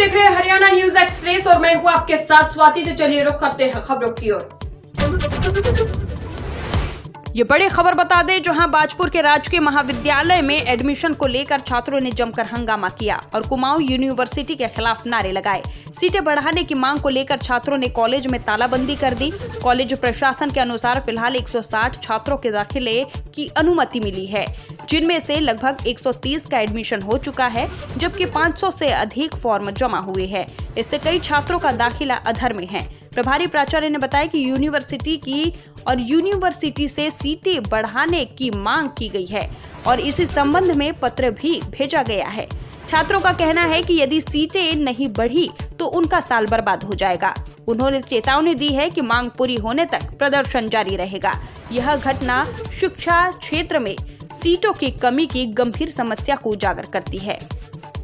देख रहे हैं हरियाणा न्यूज एक्सप्रेस और मैं हूं आपके साथ स्वाति। तो चलिए रुख करते हैं खबरों की ओर। ये बड़ी खबर बता दें, जहां बाजपुर के राजकीय महाविद्यालय में एडमिशन को लेकर छात्रों ने जमकर हंगामा किया और कुमाऊं यूनिवर्सिटी के खिलाफ नारे लगाए। सीटें बढ़ाने की मांग को लेकर छात्रों ने कॉलेज में तालाबंदी कर दी। कॉलेज प्रशासन के अनुसार फिलहाल 160 छात्रों के दाखिले की अनुमति मिली है, जिनमें से लगभग 130 का एडमिशन हो चुका है, जबकि 500 से अधिक फॉर्म जमा हुए हैं। इससे कई छात्रों का दाखिला अधर में है। प्रभारी प्राचार्य ने बताया कि यूनिवर्सिटी से सीटें बढ़ाने की मांग की गई है और इसी संबंध में पत्र भी भेजा गया है। छात्रों का कहना है कि यदि सीटें नहीं बढ़ी तो उनका साल बर्बाद हो जाएगा। उन्होंने चेतावनी दी है कि मांग पूरी होने तक प्रदर्शन जारी रहेगा। यह घटना शिक्षा क्षेत्र में सीटों की कमी की गंभीर समस्या को उजागर करती है।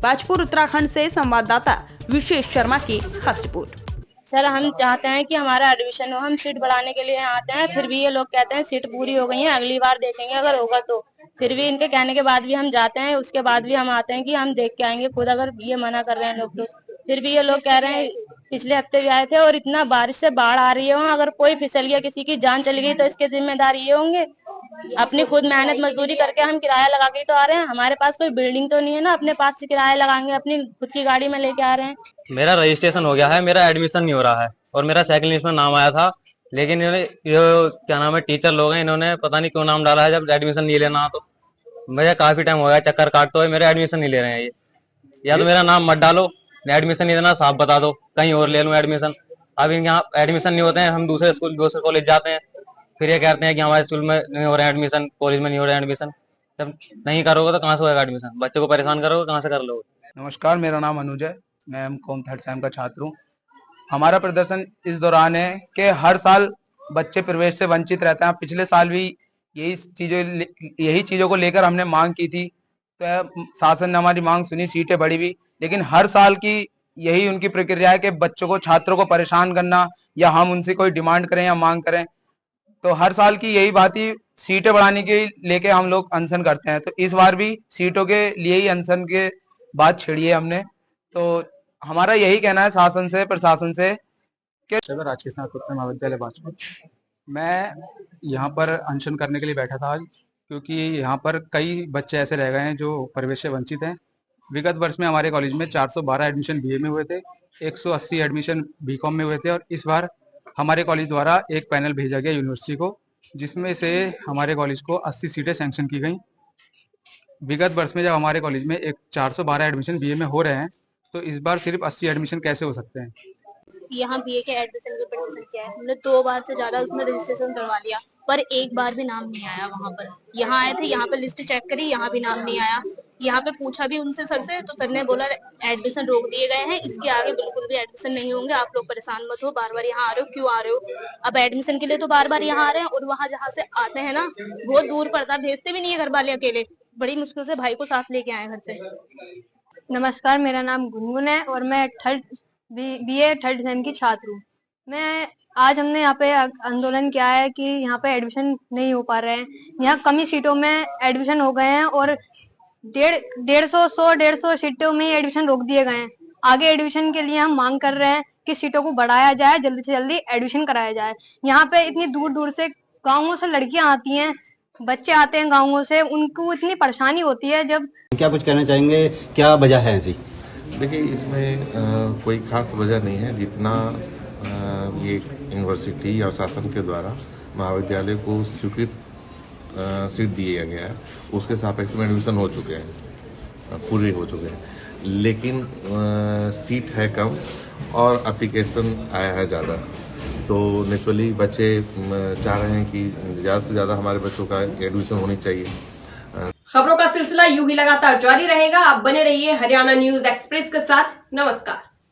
बाजपुर उत्तराखंड से संवाददाता विशेष शर्मा की खास रिपोर्ट। सर, हम चाहते हैं कि हमारा एडमिशन हो। हम सीट बढ़ाने के लिए आते हैं, फिर भी ये लोग कहते हैं सीट पूरी हो गई है, अगली बार देखेंगे अगर होगा तो। फिर भी इनके कहने के बाद भी हम जाते हैं, उसके बाद भी हम आते हैं कि हम देख के आएंगे खुद, अगर ये मना कर रहे हैं लोग तो। फिर भी ये लोग कह रहे हैं। पिछले हफ्ते भी आए थे और इतना बारिश से बाढ़ आ रही है वहाँ, अगर कोई फिसल गया, किसी की जान चली गई तो इसके जिम्मेदार ये होंगे। अपनी खुद मेहनत मजदूरी करके हम किराया लगा के तो आ रहे हैं। हमारे पास कोई बिल्डिंग तो नहीं है ना, अपने पास से किराया लगाएंगे, अपनी खुद की गाड़ी में लेके आ रहे हैं। मेरा रजिस्ट्रेशन हो गया है, मेरा एडमिशन नहीं हो रहा है और मेरा सेकंड लिस्ट में नाम आया था, लेकिन ये क्या नाम है, टीचर लोग हैं, इन्होंने पता नहीं क्यों नाम डाला है। जब एडमिशन नहीं लेना तो मुझे काफी टाइम हो गया चक्कर काटते हुए, मेरा एडमिशन नहीं ले रहे हैं ये। या तो मेरा नाम मत डालो, एडमिशन नहीं देना साफ बता दो, कहीं और ले लूं एडमिशन। अब यहाँ एडमिशन नहीं होते हैं, हम दूसरे स्कूल दूसरे कॉलेज जाते हैं, फिर ये कहते हैं कि हमारे स्कूल में नहीं हो रहा है एडमिशन, कॉलेज में नहीं हो रहा है एडमिशन। जब नहीं करोगे तो कहाँ से होगा एडमिशन? बच्चे को परेशान करोगे, कहाँ से कर लोगे? नमस्कार, मेरा नाम अनुज है, मैं एमकॉम थर्ड सेम का छात्र हूँ। हमारा प्रदर्शन इस दौरान है कि हर साल बच्चे प्रवेश से वंचित रहते हैं। पिछले साल भी यही चीजों को लेकर हमने मांग की थी, तो शासन ने हमारी मांग सुनी, सीटें बढ़ी भी, लेकिन हर साल की यही उनकी प्रक्रिया है कि बच्चों को, छात्रों को परेशान करना, या हम उनसे कोई डिमांड करें या मांग करें। तो हर साल की यही बात ही, सीटें बढ़ाने के लेके हम लोग अनशन करते हैं। तो इस बार भी सीटों के लिए ही अनशन के बात छेड़ी है हमने। तो हमारा यही कहना है शासन से, प्रशासन से कि राजकीय स्नातकोत्तर महाविद्यालय बाजपुर, मैं यहाँ पर अनशन करने के लिए बैठा था आज, क्योंकि यहाँ पर कई बच्चे ऐसे रह गए हैं जो प्रवेश से वंचित हैं। विगत वर्ष में हमारे कॉलेज में 412 एडमिशन बीए में हुए थे, 180 एडमिशन बीकॉम में हुए थे, और इस बार हमारे कॉलेज द्वारा एक पैनल भेजा गया यूनिवर्सिटी को, जिसमें से हमारे कॉलेज को 80 सीटें सैंक्शन की गई। विगत वर्ष में जब हमारे कॉलेज में 412 एडमिशन बीए में हो रहे हैं, तो इस बार सिर्फ 80 एडमिशन कैसे हो सकते हैं? यहाँ बीए के एडमिशन की बड़ी संख्या है। हमने 2 बार से ज्यादा उसमें रजिस्ट्रेशन करवा लिया, पर एक बार भी नाम नहीं आया। वहाँ पर यहाँ आए थे, यहाँ पे लिस्ट चेक करी, यहाँ भी नाम नहीं आया। यहाँ पे पूछा भी उनसे सर से, तो सर ने बोला एडमिशन रोक दिए गए हैं, इसके आगे बिल्कुल भी एडमिशन नहीं होंगे, आप लोग परेशान मत हो, बार बार यहाँ आ रहे हो, क्यों आ रहे हो? अब एडमिशन के लिए तो बार बार यहाँ आ रहे हैं, और वहाँ जहाँ से आते हैं ना, बहुत दूर पड़ता, भेजते भी नहीं है घर वाले अकेले, बड़ी मुश्किल से भाई को साथ लेके आए घर से। नमस्कार, मेरा नाम गुनगुन है और मैं बीए थर्ड सेम की छात्र हूँ। आज हमने यहाँ पे आंदोलन किया है कि यहाँ पे एडमिशन नहीं हो पा रहे हैं। यहाँ कमी सीटों में एडमिशन हो गए हैं और 150 सीटों में एडमिशन रोक दिए गए हैं। आगे एडमिशन के लिए हम मांग कर रहे हैं कि सीटों को बढ़ाया जाए, जल्दी से जल्दी एडमिशन कराया जाए। यहाँ पे इतनी दूर दूर से गाँवों से लड़कियां आती हैं, बच्चे आते हैं गाँवों से, उनको इतनी परेशानी होती है। जब क्या कुछ कहना चाहेंगे, क्या वजह है ऐसी? देखिए, इसमें कोई खास वजह नहीं है, जितना ये यूनिवर्सिटी और शासन के द्वारा महाविद्यालय को स्वीकृत सीट दिया गया है, उसके सापेक्ष में एडमिशन हो चुके हैं, पूरे हो चुके हैं, लेकिन सीट है कम और एप्लीकेशन आया है ज़्यादा। तो नेचुरली बच्चे चाह रहे हैं कि ज़्यादा से ज़्यादा हमारे बच्चों का एडमिशन होनी चाहिए। खबरों का सिलसिला यूं ही लगातार जारी रहेगा। आप बने रहिए हरियाणा न्यूज एक्सप्रेस के साथ। नमस्कार।